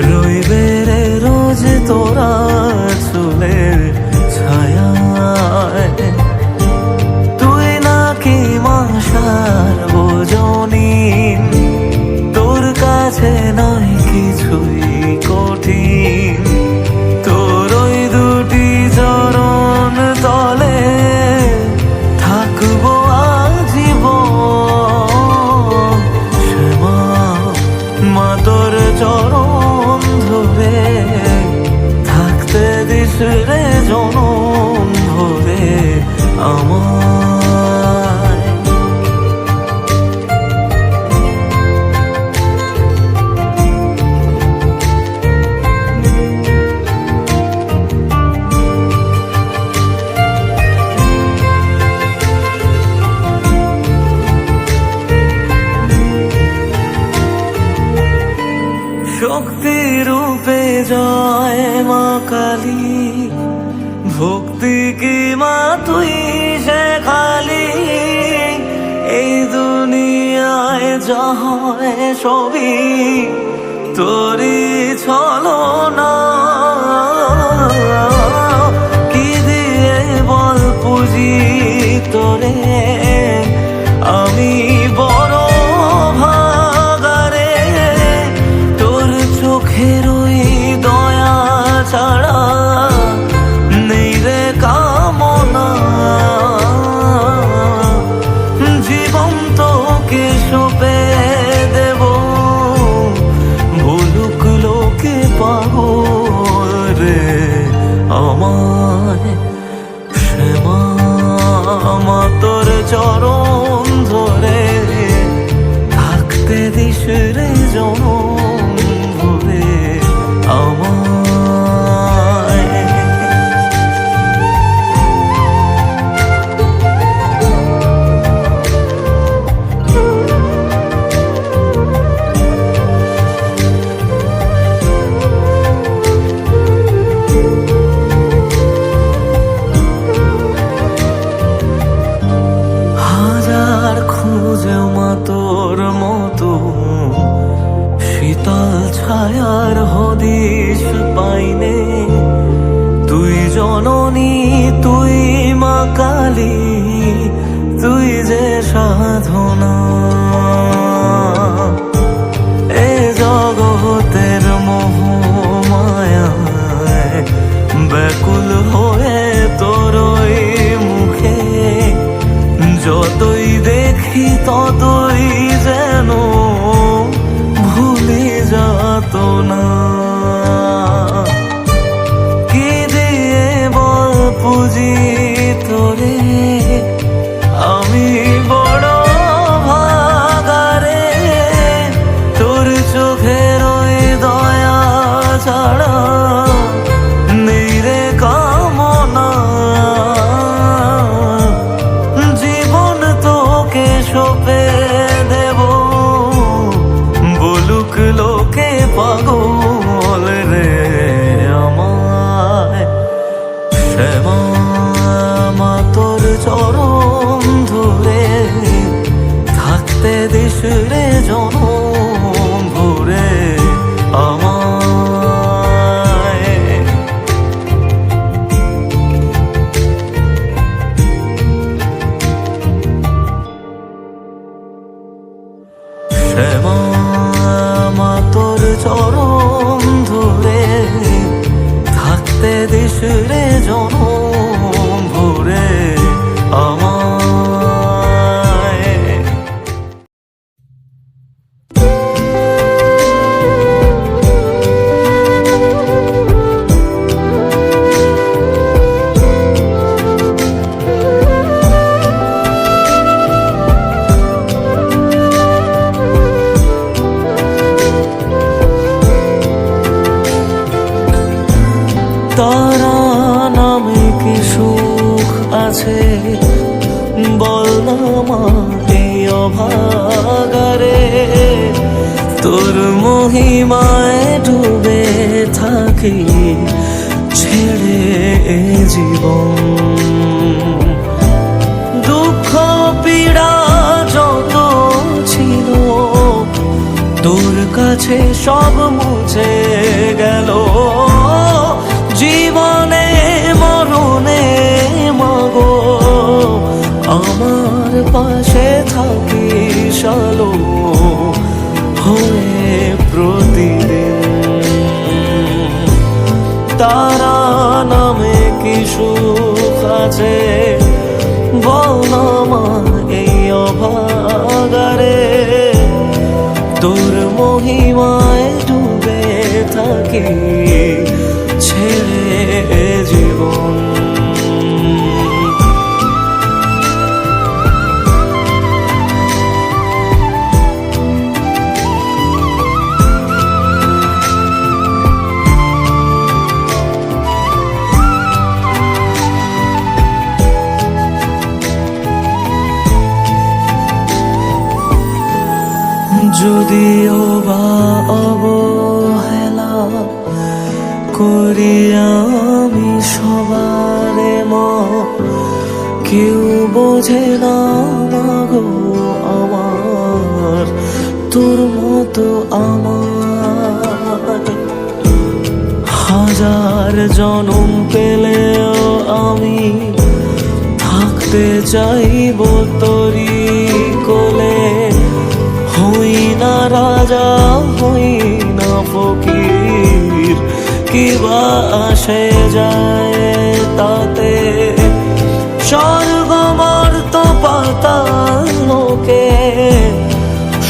রইবে রে রোজ তোরা চুলের ছায়ায়, তুই নাকি মাসার বোঝনি, তোর কাছে নয় কিছুই কঠিন। তোর ওই দুটি চরণ তলে থাকবো আজীবন। শ্যামা মা তোর চরণ ধরে থাকতে দিস রে জনম ভরে আমায়। শক্তি রূপে জয় মা কালী, ভক্তি কি মা তুই শেখালি। এই দুনিয়ায় যা হয় সবই তোরই ছলনা, কি দিয়ে বল পুজি তোরে আমি বড় ভাগারে। তোর চোখের ওই দয়া ছাড়া নেই রে কামনা, জীবন তোকে সঁপে দেব, বলুক লোকে পাগল রে আমায়। শ্যামা মা তোর চরণ ধরে থাকতে দিস রে জনম ভরে আমায়। হাজার খুঁজে মা তোর মতো শীতল ছায়ার হদিশ পাইনে। তুই জননী তুই মা কালী, তুই যে সাধনা। এ জগতের মোহ মায়ায় ব্যাকুল হয়ে তোর ওই মুখে যতই দেখি ততই যেন ভুলে যাত না। কি দিয়ে বল পুজি তোরে আমি বড় ভাগারে। তোর চোখের ওই দয়া ছাড়া নেই রে কামনা, জীবন তোকে সঁপে দেব, বলুক লোকে পাগল রে আমায়। শ্যামা মা তোর চরণ ধরে থাকতে দিস রে জনম ভরে আমায়। শ্যামা মা তোর চরণ ধরে থাকতে দিস রে জনম ভরে আমায়। তারা নামে কি সুখ আছে বল না মা এই অভাগারে। তোর মহিমায় ডুবে থাকি ছেড়ে এ জীবন। দুঃখ পীড়া যত ছিল তোর কাছে সব মুছে পাশে থাকিস আলো হয়ে প্রতিদিন। তারা নামে কি সুখ আছে বল না মা এই অভাগারে, তোর মহিমায় ডুবে থাকি ছেড়ে জীবন। যদিও বা অবহেলা করি আমি সবারে মা, কেউ বোঝে না মাগো আমার তোর মতো আমার। হাজার জনম পেলেও আমি থাকতে চাইব তোরি কোলে, হই না রাজা হই না ফকির, কি বা আসে যায় তাতে। স্বর্গ মর্ত পাতাল লোকে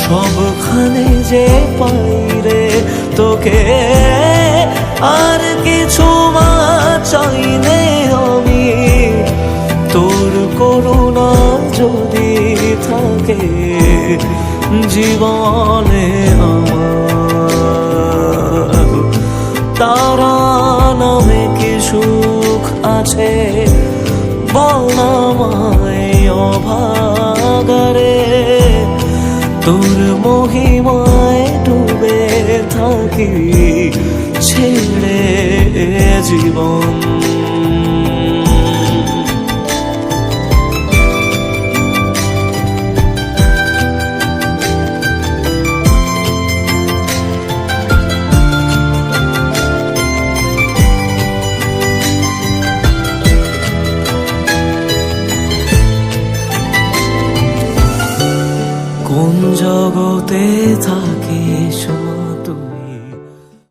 সবখানে যে পাই রে তোকে, আর কিছু মা চাইনে আমি তোর করুণা যদি থাকে জীবনে আমার। তারা নামে কি সুখ আছে বল না মায় অভাগারে, তোর মহিমায় ডুবে থাকি ছেড়ে জীবন।